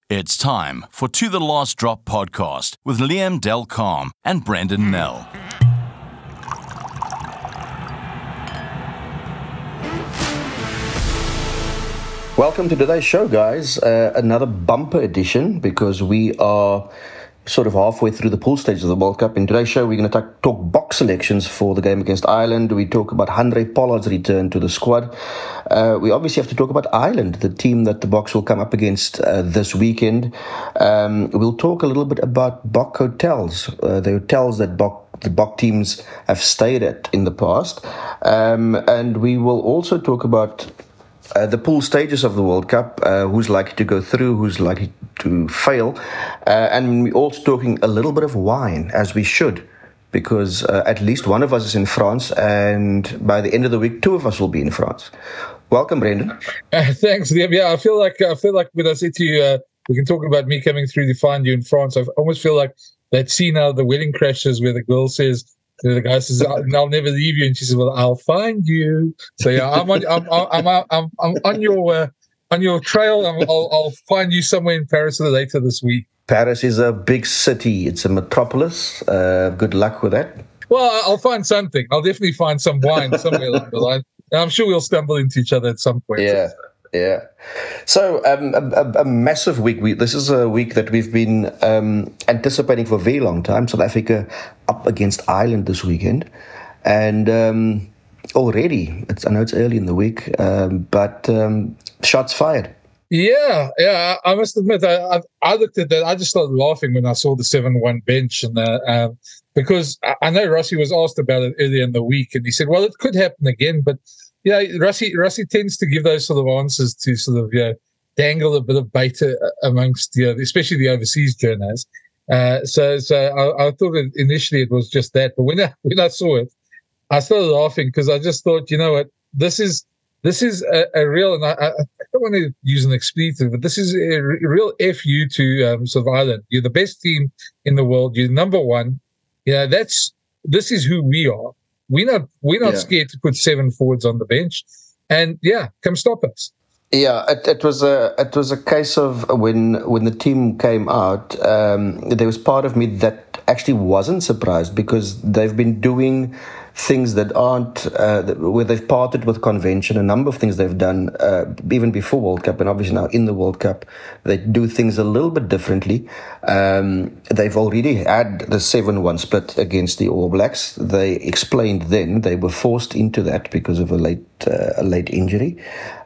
It's time for To The Last Drop podcast with Liam Del Calm and Brandon Nell. Welcome to today's show, guys. Another bumper edition because we are sort of halfway through the pool stage of the World Cup. In today's show, we're going to talk box selections for the game against Ireland. We talk about Handré Pollard's return to the squad. We obviously have to talk about Ireland, the team that the Boks will come up against this weekend. We'll talk a little bit about Bok hotels, the hotels that the Bok teams have stayed at in the past. And we will also talk about the pool stages of the World Cup, who's likely to go through, who's likely to fail. And we're also talking a little bit of wine, as we should, because at least one of us is in France, and by the end of the week, two of us will be in France. Welcome, Brendan. Thanks, Liam. Yeah, I feel like when I said to you, we can talk about me coming through to find you in France. I almost feel like that scene out of The Wedding Crashers where the girl says, the guy says, "I'll never leave you," and she says, "Well, I'll find you." So yeah, I'm on your trail. I'll find you somewhere in Paris later this week. Paris is a big city. It's a metropolis. Good luck with that. Well, I'll find something. I'll definitely find some wine somewhere along the line. And I'm sure we'll stumble into each other at some point. Yeah. So a massive week. This is a week that we've been anticipating for a very long time. South Africa up against Ireland this weekend. And already, I know it's early in the week, but shots fired. Yeah. I must admit, I looked at that. I just started laughing when I saw the 7-1 bench. And because I know Rossi was asked about it earlier in the week. And he said, well, it could happen again. But yeah, Rossi tends to give those sort of answers to sort of dangle a bit of bait amongst especially the overseas journos. So I thought initially it was just that, but when I saw it, I started laughing because I just thought, you know what, this is a real, and I don't want to use an expletive, but this is a real FU to sort of Ireland. You're the best team in the world. You're number one. This is who we are. We're not scared to put 7 forwards on the bench, and come stop us. Yeah, it was a case of when the team came out, there was part of me that actually wasn't surprised because they've been doing things that aren't where they've parted with convention. A number of things they've done even before World Cup, and obviously now in the World Cup, they do things a little bit differently. They've already had the 7-1 split against the All Blacks. They explained then they were forced into that because of a late injury.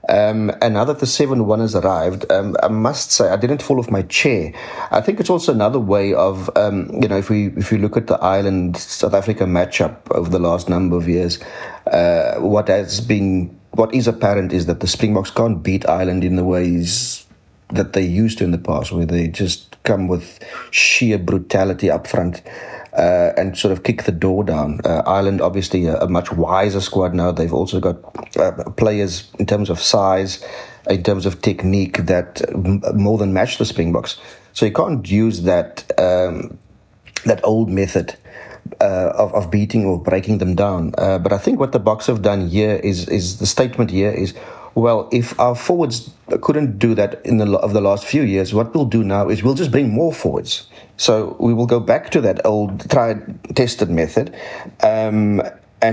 And now that the 7-1 has arrived, I must say I didn't fall off my chair. I think it's also another way of, if we look at the Ireland-South Africa matchup over the last number of years, what is apparent is that the Springboks can't beat Ireland in the ways that they used to in the past, where they just come with sheer brutality up front. And sort of kick the door down. Ireland, obviously, a much wiser squad now. They've also got players in terms of size, in terms of technique that more than match the Springboks. So you can't use that old method of beating or breaking them down. But I think what the Boks have done here is the statement here is, well, if our forwards couldn't do that of the last few years, what we'll do now is we'll just bring more forwards. So we will go back to that old tried-tested method and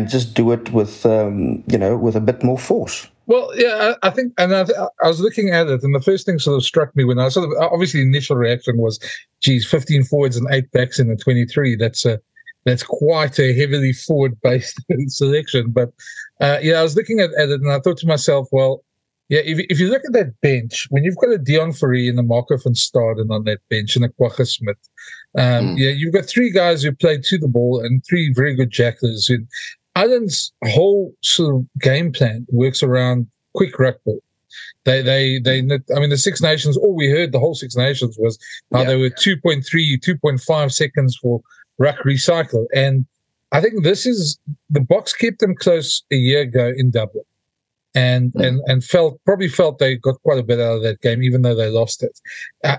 just do it with a bit more force. Well, yeah, I think, and I was looking at it, and the first thing sort of struck me when I sort of, obviously the initial reaction was, 15 forwards and 8 backs in the 23. That's quite a heavily forward-based selection. But I was looking at it, and I thought to myself, well, yeah, if you look at that bench, when you've got a Deon Fourie and a Marco van Staden on that bench and a Kwagga Smith, you've got 3 guys who play to the ball and 3 very good jacklers. Ireland's whole sort of game plan works around quick ruck ball. The Six Nations, all we heard the whole Six Nations was how they were 2.3, 2.5 seconds for ruck recycle. And I think the Boks kept them close a year ago in Dublin. And probably felt they got quite a bit out of that game, even though they lost it.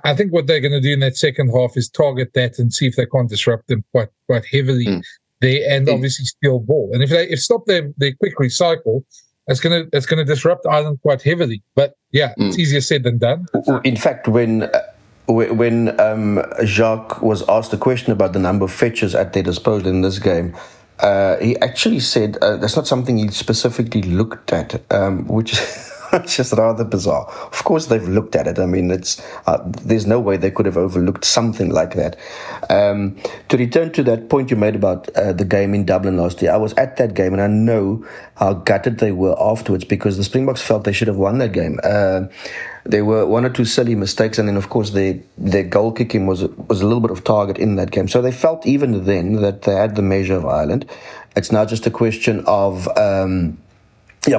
I think what they're going to do in that second half is target that and see if they can't disrupt them quite heavily there, and obviously steal ball. And if they stop their quick recycle, it's going to disrupt Ireland quite heavily. But it's easier said than done. In fact, when when Jacques was asked a question about the number of fetches at their disposal in this game, he actually said that's not something he specifically looked at, which is just rather bizarre. Of course, they've looked at it. I mean, there's no way they could have overlooked something like that. To return to that point you made about the game in Dublin last year, I was at that game and I know how gutted they were afterwards because the Springboks felt they should have won that game. There were one or two silly mistakes, and then of course their goal kicking was a little bit of target in that game. So they felt even then that they had the measure of Ireland. It's now just a question of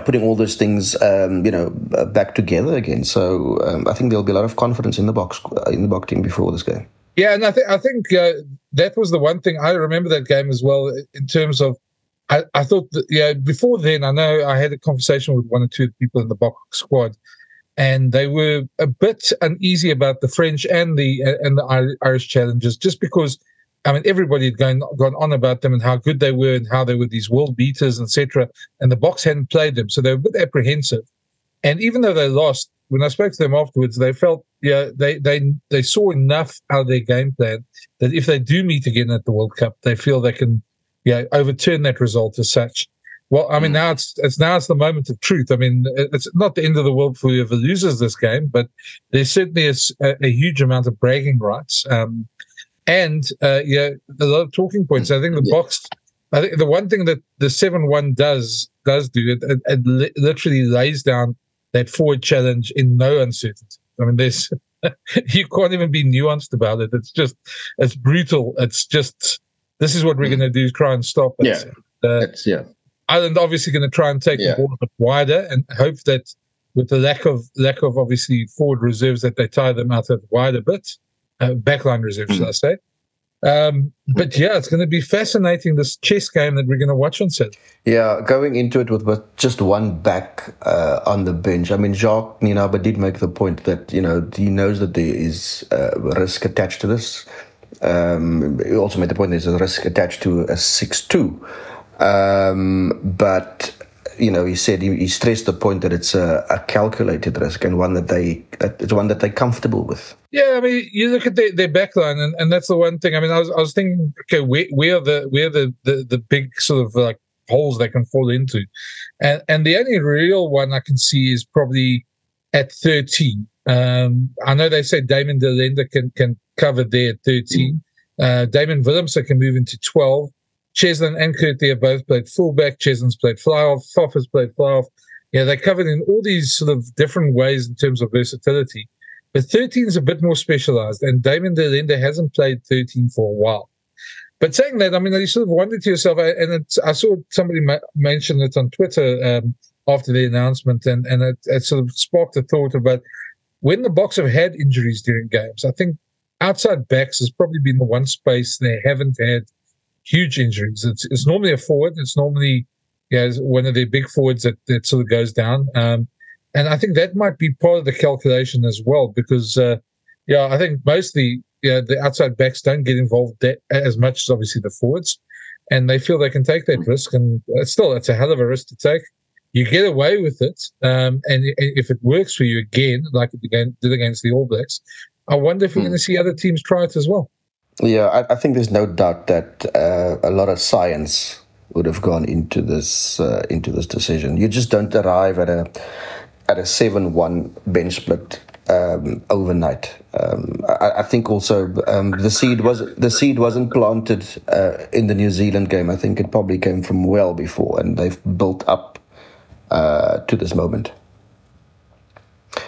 putting all those things back together again. So I think there'll be a lot of confidence in the Boks team before this game. Yeah, and I think that was the one thing I remember that game as well in terms of. I thought that, before then, I know I had a conversation with one or two people in the Boks squad, and they were a bit uneasy about the French and the Irish challenges, just because, I mean, everybody had gone on about them and how good they were and how they were these world beaters, etc. And the Boks hadn't played them, so they were a bit apprehensive. And even though they lost, when I spoke to them afterwards, they felt they saw enough out of their game plan that if they do meet again at the World Cup, they feel they can overturn that result as such. Well, I mean, now it's the moment of truth. I mean, it's not the end of the world for whoever loses this game, but there's certainly a huge amount of bragging rights, and a lot of talking points. I think the Boks. I think the one thing that the 7-1 does do, it literally lays down that forward challenge in no uncertainty. I mean, there's you can't even be nuanced about it. It's brutal. It's just this is what we're going to do: try and stop it. Ireland obviously going to try and take the ball a bit wider and hope that with the lack of obviously forward reserves that they tie them out a wider bit, backline reserves, should I say. But it's going to be fascinating, this chess game that we're going to watch on Saturday. Yeah, going into it with just one back on the bench. I mean, Jacques Nienaber did make the point that, he knows that there is risk attached to this. He also made the point there's a risk attached to a 6-2. But he said he stressed the point that it's a calculated risk and one that they're comfortable with. Yeah, I mean, you look at their backline, and that's the one thing. I mean, I was thinking, okay, where are the big sort of like holes they can fall into, and the only real one I can see is probably at 13. I know they say Damon de Lende can cover there at 13. Damon Willemse can move into 12. Cheslin and Kurtier both played fullback. Cheslin's played fly-off. Foff has played fly-off. Yeah, they're covered in all these sort of different ways in terms of versatility. But 13 is a bit more specialized, and Damon de Lende hasn't played 13 for a while. But saying that, I mean, you sort of wonder to yourself, and I saw somebody mention it on Twitter after the announcement, and it sort of sparked a thought about when the Boks have had injuries during games. I think outside backs has probably been the one space they haven't had huge injuries. It's normally a forward. It's normally one of their big forwards that sort of goes down. And I think that might be part of the calculation as well, because I think mostly the outside backs don't get involved as much as obviously the forwards, and they feel they can take that risk. And it's a hell of a risk to take. You get away with it, and if it works for you again, like it did against the All Blacks, I wonder if we're going to see other teams try it as well. Yeah, I think there's no doubt that a lot of science would have gone into this decision. You just don't arrive at a 7-1 bench split overnight. I think also the seed wasn't planted in the New Zealand game. I think it probably came from well before, and they've built up to this moment.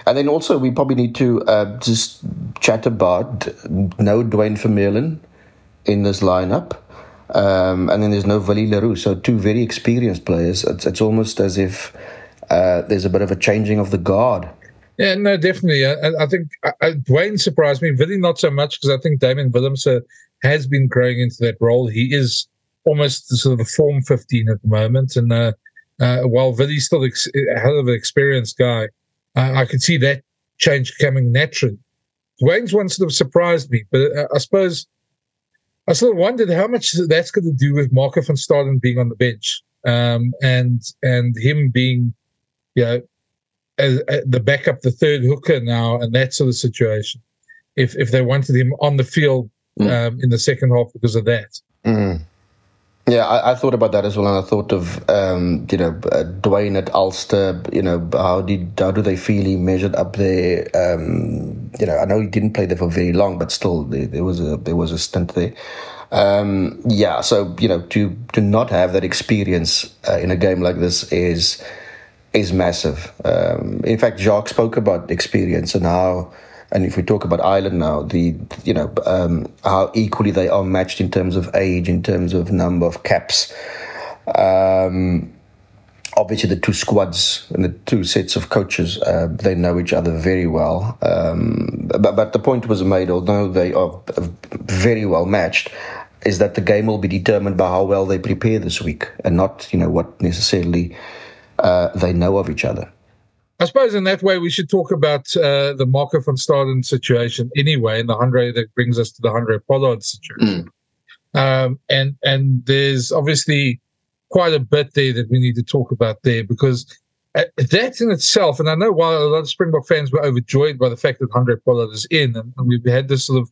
And then also we probably need to just chat about no Dwayne Vermeulen in this lineup. And then there's no Willie Leroux. So two very experienced players. It's almost as if there's a bit of a changing of the guard. Yeah, no, definitely. I think Dwayne surprised me. Willie not so much, because I think Damon Willemse has been growing into that role. He is almost sort of a form 15 at the moment. And while Willie's still a hell of an experienced guy, I could see that change coming naturally. Dwayne's one sort of surprised me, but I suppose I sort of wondered how much that's going to do with Marco van Staden being on the bench, and him being, the backup, the third hooker now, and that sort of situation. if they wanted him on the field in the second half because of that. Yeah, I thought about that as well, and I thought of Dwayne at Ulster. How do they feel he measured up there? I know he didn't play there for very long, but still there was a stint there. So to not have that experience in a game like this is massive. In fact, Jacques spoke about experience and how. And if we talk about Ireland now, how equally they are matched in terms of age, in terms of number of caps. Obviously, the two squads and the two sets of coaches, they know each other very well. But the point was made, although they are very well matched, is that the game will be determined by how well they prepare this week, and not what necessarily they know of each other. I suppose in that way we should talk about the Marco van Staden situation anyway, and the Handré that brings us to the Handré Pollard situation. And there's obviously quite a bit there that we need to talk about there, because that in itself, and I know while a lot of Springbok fans were overjoyed by the fact that Handré Pollard is in, and we've had this sort of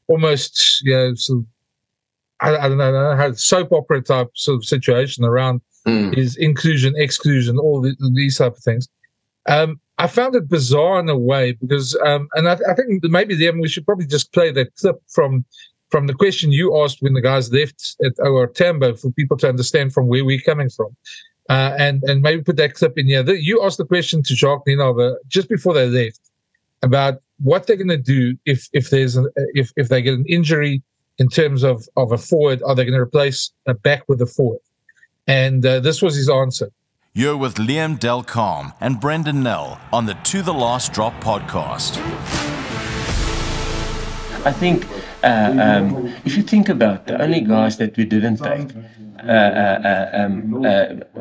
almost, I don't know how soap opera type sort of situation around his inclusion, exclusion, all these type of things. I found it bizarre in a way because, and I think maybe then we should probably just play that clip from the question you asked when the guys left at OR Tambo for people to understand from where we're coming from, and maybe put that clip in here. You asked the question to Jacques Nienaber just before they left about what they're going to do if they get an injury in terms of a forward. Are they going to replace a back with a forward? And this was his answer. You're with Liam Delcom and Brendan Nell on the To The Last Drop podcast. I think if you think about the only guys that we didn't take,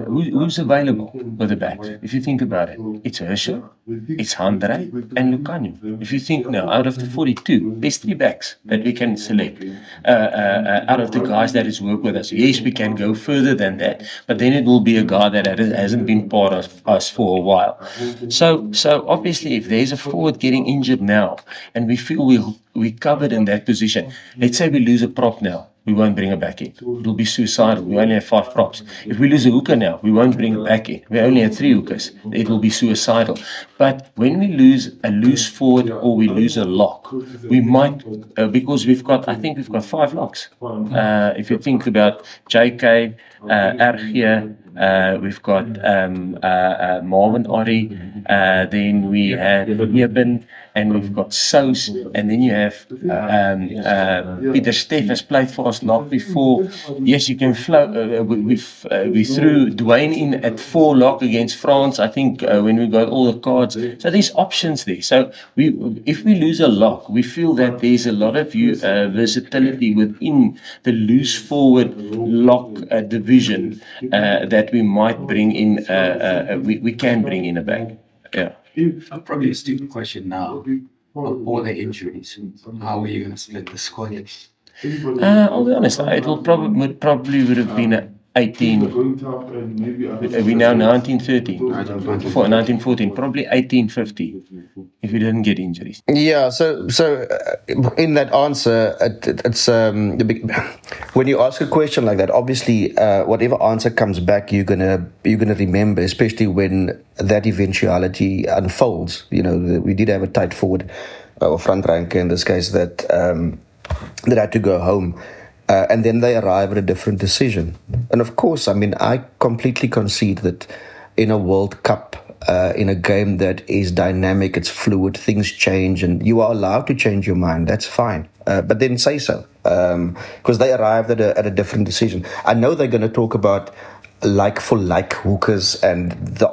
who's available with the backs? If you think about it, it's Herschel, it's Handré, and Lukhanyo. If you think now, out of the 42, there's 3 backs that we can select out of the guys that has worked with us. Yes, we can go further than that, but then it will be a guy that hasn't been part of us for a while. So obviously, if there's a forward getting injured now, and we feel we're covered in that position, let's say we lose a prop now, we won't bring it back in. It will be suicidal. We only have 5 props. If we lose a hooker now, we won't bring it back in. We only have 3 hookers. It will be suicidal. But when we lose a loose forward or we lose a lock, we might, because I think we've got 5 locks. If you think about JK, RG, we've got Marvin Ori, then we have Eben, and we've got Sous, and then you have Peter Steff has played for us lock before. Yes, you can flow. We threw Dwayne in at 4 lock against France, I think, when we got all the cards. So there's options there. So if we lose a lock, we feel that there's a lot of versatility within the loose forward lock division that we might bring in. We can bring in a back. Yeah. Probably a stupid question now. Of all the injuries, how are you going to split the squad? I'll be honest. It will probably would have been 18. We now 1913, 1914, probably 1850 if we didn't get injuries. Yeah. So in that answer, it's when you ask a question like that, obviously, whatever answer comes back, you're gonna remember, especially when that eventuality unfolds. We did have a tight forward or front ranker in this case that had to go home. And then they arrive at a different decision. And of course, I completely concede that in a World Cup, in a game that is dynamic, it's fluid, things change, and you are allowed to change your mind. That's fine. But then say so, because they arrived at a different decision. I know they're going to talk about like for like hookers, and that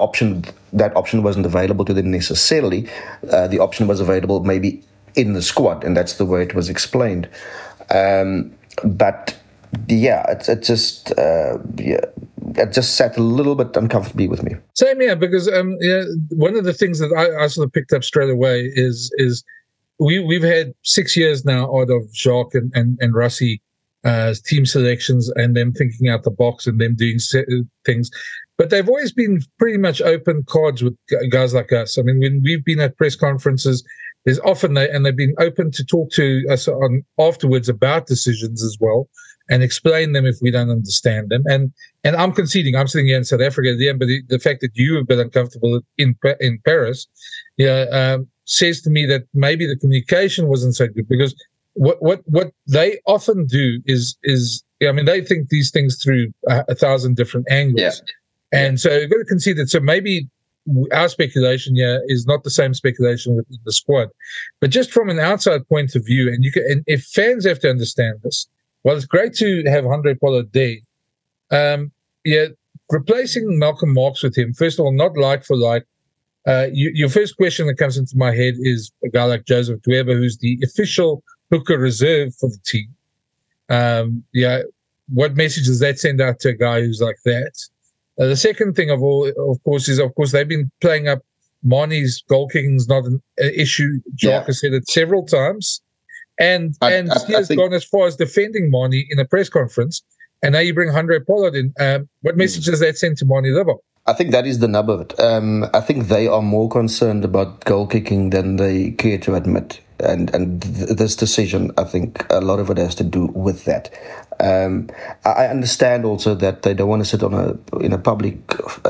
option wasn't available to them necessarily. The option was available maybe in the squad, and that's the way it was explained. But yeah, it just sat a little bit uncomfortably with me. Same here, because one of the things that I sort of picked up straight away is we've had 6 years now out of Jacques and Rassie team selections, and them thinking out the box and them doing things. But they've always been pretty much open cards with guys like us. When we've been at press conferences, there's often and they've been open to talk to us on afterwards about decisions as well and explain them if we don't understand them. And I'm conceding, I'm sitting here in South Africa at the end, but the fact that you have been uncomfortable in Paris, says to me that maybe the communication wasn't so good, because what they often do is they think these things through 1,000 different angles. Yeah. And so you've got to concede that. So maybe our speculation here is not the same speculation within the squad, but just from an outside point of view, and if fans have to understand this, well, it's great to have Handré Pollard there. Replacing Malcolm Marx with him, first of all, not like for like. Your first question that comes into my head is a guy like Joseph Dweba, who's the official hooker reserve for the team. What message does that send out to a guy who's like that? The second thing of course, they've been playing up Manie's goal kicking is not an issue. Jacques has said it several times. And he has gone as far as defending Manie in a press conference. And now you bring Handré Pollard in. What message does that send to Manie Libbok? I think that is the nub of it. I think they are more concerned about goal kicking than they care to admit. And this decision, I think a lot of it has to do with that. I understand also that they don't want to sit in a public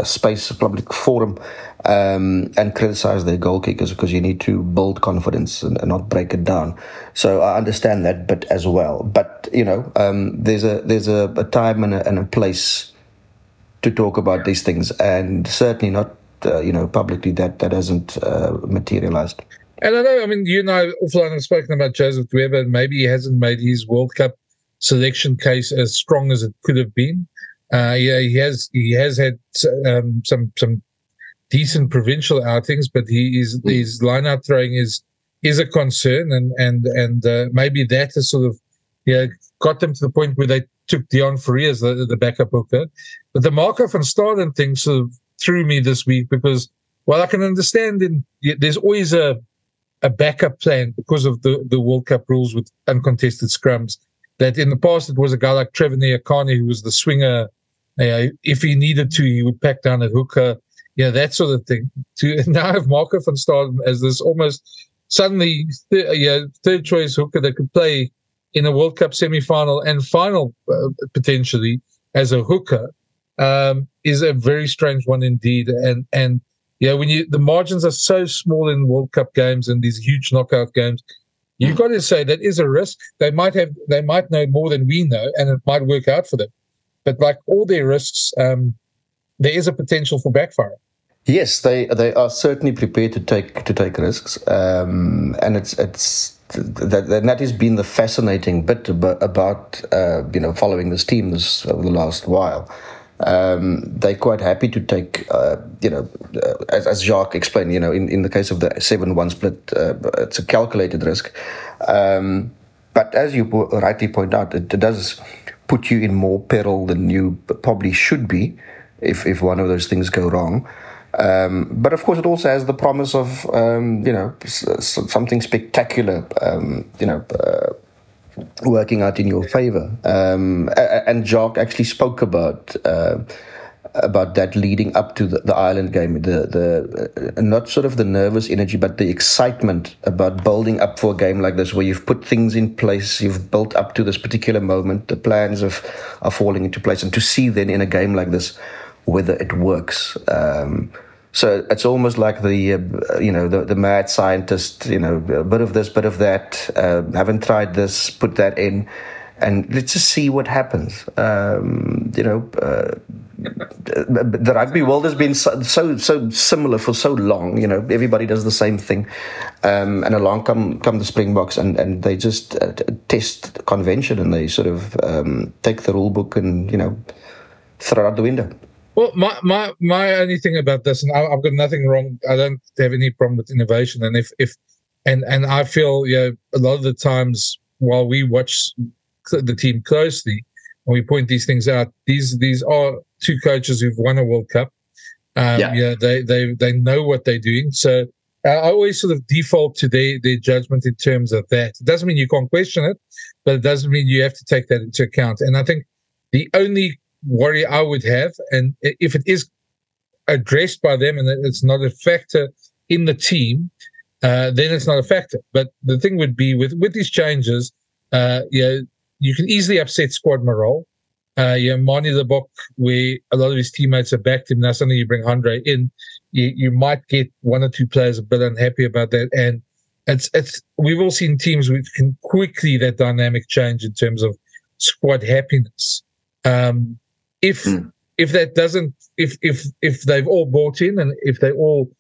space, a public forum, and criticize their goal kickers, because you need to build confidence and not break it down. So I understand that bit as well. But there's a time and a place to talk about these things, and certainly not publicly that hasn't materialized. And I know, you and I offline have spoken about Joseph Dweba, and maybe he hasn't made his World Cup selection case as strong as it could have been. He has had some decent provincial outings, but his line-out throwing is a concern, and maybe that has sort of got them to the point where they took Dion Fourie as the backup hooker. But the Marco van Staden thing sort of threw me this week, because while I can understand there's always a backup plan because of the World Cup rules with uncontested scrums, that in the past it was a guy like Trevor Nyakane who was the swinger. If he needed to, he would pack down at hooker, that sort of thing. To now have Marco van Staden as this almost suddenly third choice hooker that could play in a World Cup semi-final and final potentially as a hooker is a very strange one indeed. And when the margins are so small in World Cup games and these huge knockout games, you've got to say that is a risk. They might know more than we know, and it might work out for them. But like all their risks, there is a potential for backfire. Yes, they are certainly prepared to take risks, and it's that has been the fascinating bit about following this team over the last while. They're quite happy to take, as Jacques explained, in the case of the 7-1 split, it's a calculated risk. But as you rightly point out, it does put you in more peril than you probably should be if one of those things go wrong. But of course, it also has the promise of, something spectacular, working out in your favor. And Jacques actually spoke about that leading up to the Ireland game, the not sort of the nervous energy, but the excitement about building up for a game like this, where you've put things in place, you've built up to this particular moment, the plans are falling into place, and to see then in a game like this whether it works. So it's almost like the mad scientist, a bit of this, bit of that, haven't tried this, put that in, and let's just see what happens. The rugby world has been so similar for so long. Everybody does the same thing, and along come the Springboks, and they just test convention, and they sort of take the rule book and throw it out the window. Well, my only thing about this, and I've got nothing wrong. I don't have any problem with innovation, and and I feel a lot of the times while we watch the team closely and we point these things out, these are two coaches who've won a World Cup. They know what they're doing. So I always sort of default to their judgment in terms of that. It doesn't mean you can't question it, but it doesn't mean you have to take that into account. And I think the only worry I would have, and if it is addressed by them and it's not a factor in the team, then it's not a factor. But the thing would be with these changes, you can easily upset squad morale. Mani Lebok, where a lot of his teammates have backed him, now suddenly you bring Andre in, you might get one or two players a bit unhappy about that. And we've all seen teams which can quickly that dynamic change in terms of squad happiness. If that doesn't, if they've all bought in and if they all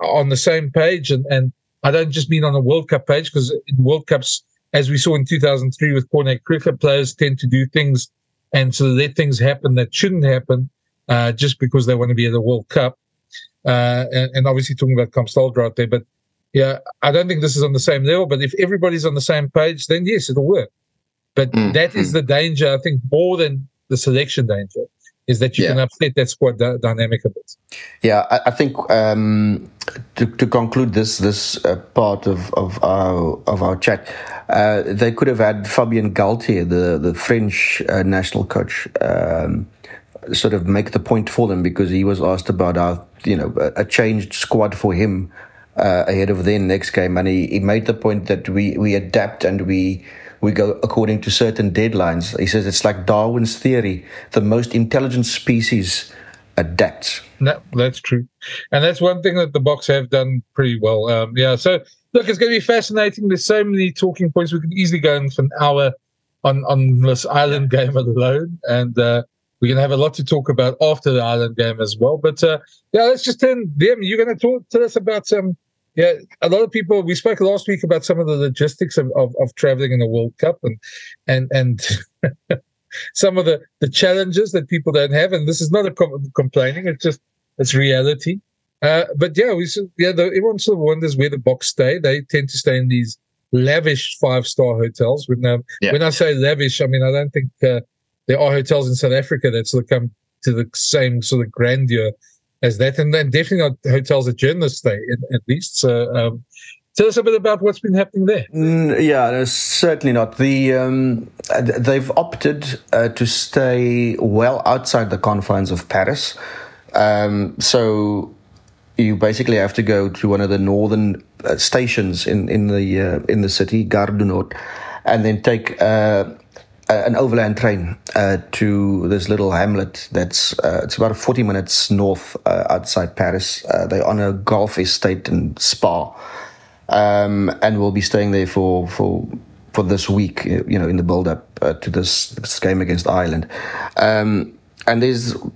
on the same page, and I don't just mean on a World Cup page, because in World Cups, as we saw in 2003 with Cornet cricket, players tend to do things and so let things happen that shouldn't happen just because they want to be at the World Cup. And obviously talking about Comstal out there, but I don't think this is on the same level. But if everybody's on the same page, then yes, it'll work. But that is the danger, I think, more than the selection danger, is that you can upset that squad dynamic a bit. Yeah, I think to conclude this part of our chat, they could have had Fabien Galtier, the French national coach, sort of make the point for them, because he was asked about a changed squad for him ahead of their next game, and he made the point that we adapt and we go according to certain deadlines. He says it's like Darwin's theory: the most intelligent species adapts. No, that's true, and that's one thing that the Boks have done pretty well. So look, it's going to be fascinating. There's so many talking points. We could easily go in for an hour on this Ireland game alone, and we're going to have a lot to talk about after the Ireland game as well. But let's just turn them. You're going to tell us about some. A lot of people. We spoke last week about some of the logistics of traveling in the World Cup and some of the challenges that people don't have. And this is not a complaining. It's reality. But everyone sort of wonders where the Boks stay. They tend to stay in these lavish 5-star hotels. When I say lavish, I mean I don't think there are hotels in South Africa that sort of come to the same sort of grandeur as that, and then definitely not hotels that journalists stay in, at least. So, tell us a bit about what's been happening there. No, certainly not. They've opted to stay well outside the confines of Paris. So you basically have to go to one of the northern stations in the city, Gare du Nord, and then take an overland train to this little hamlet that's it's about 40 minutes north outside Paris. They're on a golf estate and spa, and we'll be staying there for this week, in the build-up to this game against Ireland. And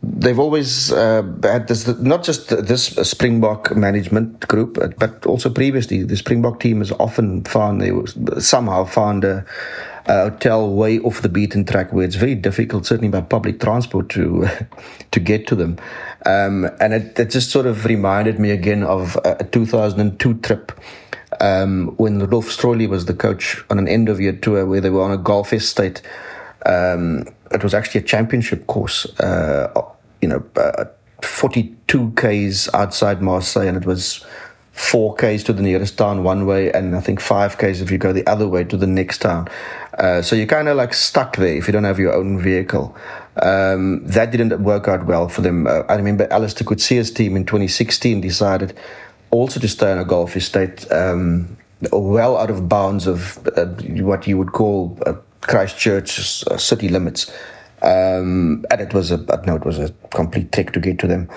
they've always had this, not just this Springbok management group, but also previously the Springbok team has often found a hotel way off the beaten track where it's very difficult, certainly by public transport, to get to them. And it just sort of reminded me again of a 2002 trip when Rolf Stroele was the coach on an end-of-year tour where they were on a golf estate. It was actually a championship course, 42 Ks outside Marseille, and it was 4 Ks to the nearest town one way, and I think 5 Ks if you go the other way to the next town. So you're kind of like stuck there if you don't have your own vehicle. That didn't work out well for them. I remember Alistair Coetzee's team in 2016 decided also to stay on a golf estate, well out of bounds of what you would call Christchurch city limits. And it was a complete trek to get to them.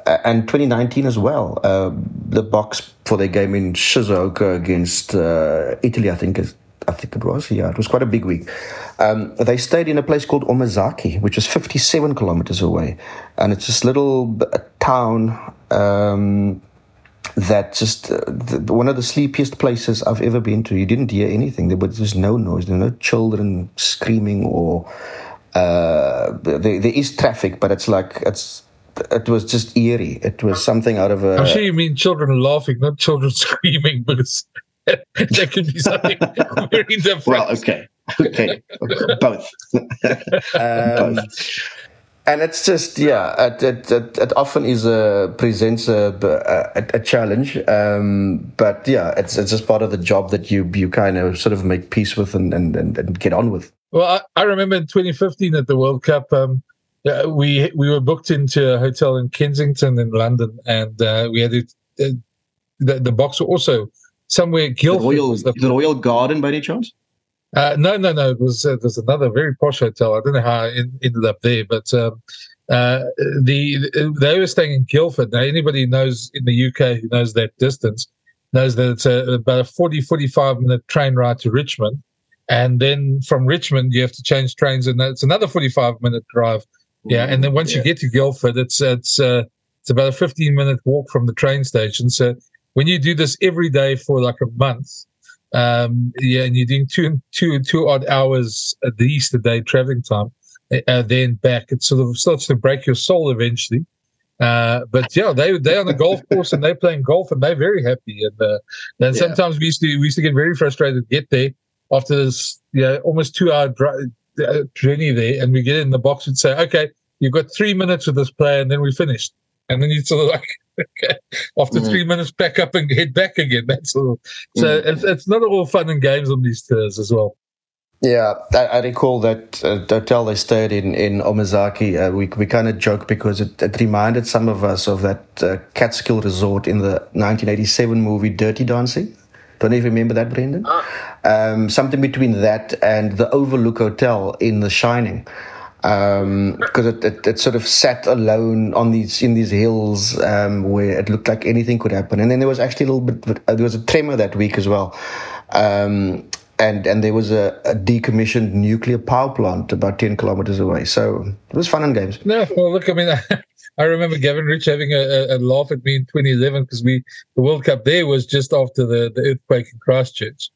And 2019 as well, the Boks for their game in Shizuoka against Italy, I think it was. Yeah, it was quite a big week. They stayed in a place called Omazaki, which is 57 kilometers away, and it's this little town that just one of the sleepiest places I've ever been to. You didn't hear anything. There was just no noise. There were no children screaming or. There is traffic, but it was just eerie. It was something out of a... I'm sure you mean children laughing, not children screaming, because that could be something very different. Well, okay, both. Both. And it's just, it often presents a challenge. But it's just part of the job that you kind of sort of make peace with and get on with. Well, I remember in 2015 at the World Cup, we were booked into a hotel in Kensington in London, and we had to the box were also somewhere Guildford. The Royal Garden, by any chance? No. It was there's another very posh hotel. I don't know how I ended up there, but they were staying in Guildford. Now, anybody who knows in the UK who knows that distance knows that it's about a 45 minute train ride to Richmond, and then from Richmond you have to change trains, and it's another 45-minute drive. Yeah, and then once you get to Guildford, it's about a 15-minute walk from the train station. So when you do this every day for like a month. And you're doing two odd hours at least a day traveling time, then back. It sort of starts to break your soul eventually. But yeah, they're on the golf course and they're playing golf and they're very happy. And then sometimes we used to get very frustrated, get there after this almost 2 hour journey there, and we get in the box and say, okay, you've got 3 minutes with this player, and then we finished. And then you sort of like, okay, after 3 minutes, back up and head back again. That's all. So it's not all fun and games on these tours as well. Yeah, I recall that hotel they stayed in Omazaki. We kind of joked because it reminded some of us of that Catskill resort in the 1987 movie Dirty Dancing. Don't you remember that, Brendan? Something between that and the Overlook Hotel in The Shining. Because it sort of sat alone in these hills where it looked like anything could happen. And then there was actually there was a tremor that week as well. And there was a decommissioned nuclear power plant about 10 kilometers away. So it was fun and games. No, well, look, I mean, I remember Gavin Rich having a laugh at me in 2011 because the World Cup there was just after the earthquake in Christchurch.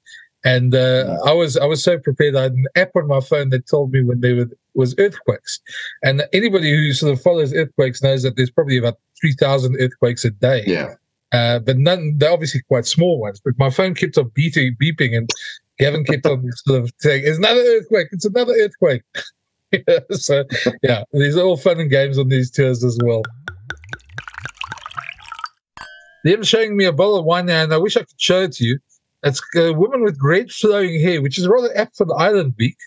And I was so prepared. I had an app on my phone that told me when there was earthquakes. And anybody who sort of follows earthquakes knows that there's probably about 3,000 earthquakes a day. Yeah. But they're obviously quite small ones. But my phone kept on beeping, and Gavin kept on sort of saying, "It's another earthquake! It's another earthquake!" So yeah, these are all fun and games on these tours as well. They're showing me a bottle of wine now, and I wish I could show it to you. It's a woman with great flowing hair, which is rather apt for the Island Week.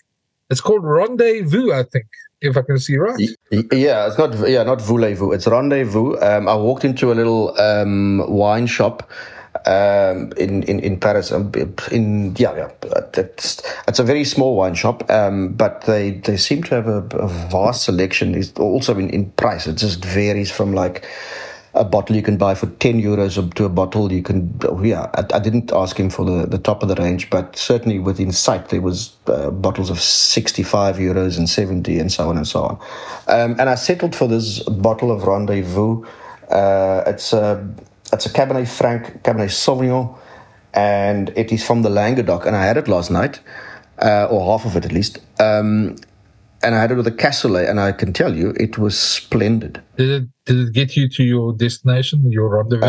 It's called Rendezvous, I think, if I can see right. Yeah, it's not voulez-vous. It's Rendezvous. I walked into a little wine shop in Paris. It's a very small wine shop, but they seem to have a vast selection. It's also in price. It just varies from like a bottle you can buy for 10 euros to a bottle you can. I didn't ask him for the top of the range, but certainly within sight there was bottles of 65 euros and 70 and so on and so on. And I settled for this bottle of Rendezvous. It's a Cabernet Franc, Cabernet Sauvignon, and it is from the Languedoc. And I had it last night, or half of it at least. And I had it with a cassoulet, and I can tell you, it was splendid. Did it get you to your destination, your rendezvous?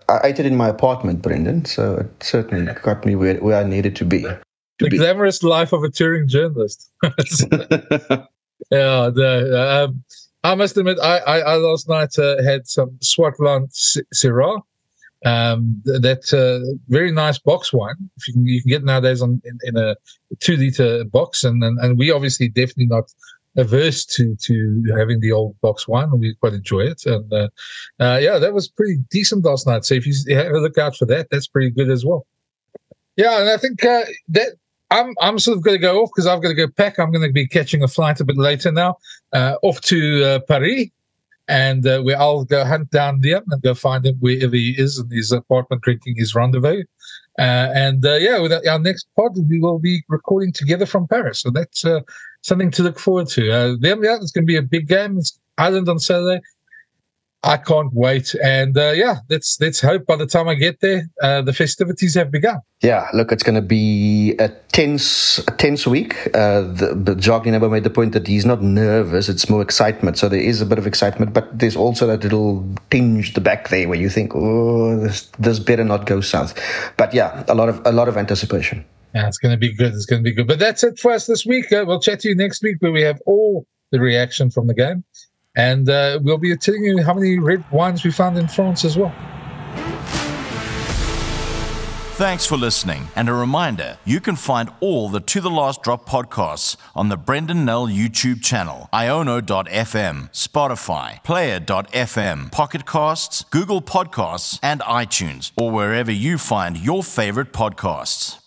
I ate it in my apartment, Brendan, so it certainly got me where I needed to be. The glamorous life of a touring journalist. Yeah, I must admit, I last night had some Swartland Syrah. That very nice box wine. If you can get nowadays in a 2-liter box, and we obviously definitely not averse to having the old box wine, and we quite enjoy it. And that was pretty decent last night. So if you have a look out for that, that's pretty good as well. Yeah, and I think that I'm sort of going to go off because I've got to go pack. I'm going to be catching a flight a bit later now, off to Paris. And where I'll go hunt down Liam and go find him wherever he is in his apartment drinking his rendezvous. With our next pod, we will be recording together from Paris. So that's something to look forward to. Liam, it's going to be a big game. It's Ireland on Saturday. I can't wait. And let's hope by the time I get there, the festivities have begun. Yeah, look, it's going to be a tense week. The Jacques Nienaber made the point that he's not nervous; it's more excitement. So there is a bit of excitement, but there's also that little tinge the back there where you think, "Oh, this better not go south." But yeah, a lot of anticipation. Yeah, it's going to be good. It's going to be good. But that's it for us this week. We'll chat to you next week where we have all the reaction from the game. And we'll be telling you how many red wines we found in France as well. Thanks for listening, and a reminder, you can find all the To The Last Drop podcasts on the Brendan Nell YouTube channel, iono.fm, Spotify, Player.fm, Pocket Casts, Google Podcasts, and iTunes, or wherever you find your favorite podcasts.